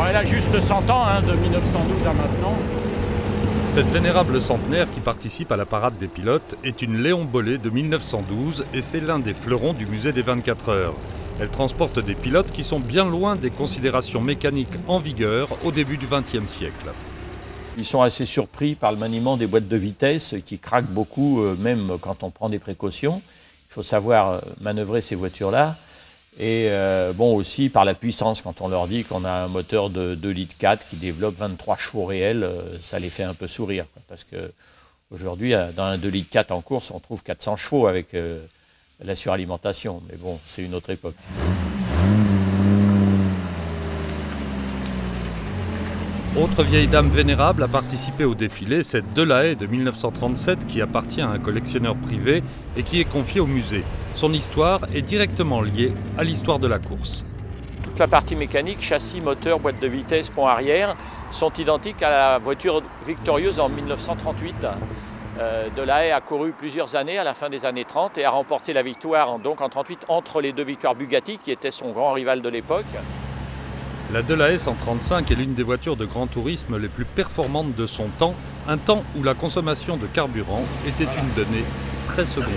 Alors elle a juste 100 ans, hein, de 1912 à maintenant. Cette vénérable centenaire qui participe à la parade des pilotes est une Léon Bollé de 1912 et c'est l'un des fleurons du musée des 24 heures. Elle transporte des pilotes qui sont bien loin des considérations mécaniques en vigueur au début du XXe siècle. Ils sont assez surpris par le maniement des boîtes de vitesse qui craquent beaucoup, même quand on prend des précautions. Il faut savoir manœuvrer ces voitures-là. Et bon, aussi par la puissance, quand on leur dit qu'on a un moteur de 2,4 litres qui développe 23 chevaux réels, ça les fait un peu sourire. Parce qu'aujourd'hui, dans un 2,4 litres en course, on trouve 400 chevaux avec la suralimentation. Mais bon, c'est une autre époque. Autre vieille dame vénérable a participé au défilé, cette Delahaye de 1937 qui appartient à un collectionneur privé et qui est confiée au musée. Son histoire est directement liée à l'histoire de la course. Toute la partie mécanique, châssis, moteur, boîte de vitesse, pont arrière, sont identiques à la voiture victorieuse en 1938. Delahaye a couru plusieurs années à la fin des années 30 et a remporté la victoire donc en 1938 entre les deux victoires Bugatti qui était son grand rival de l'époque. La Delahaye 135 est l'une des voitures de grand tourisme les plus performantes de son temps, un temps où la consommation de carburant était une donnée très secondaire.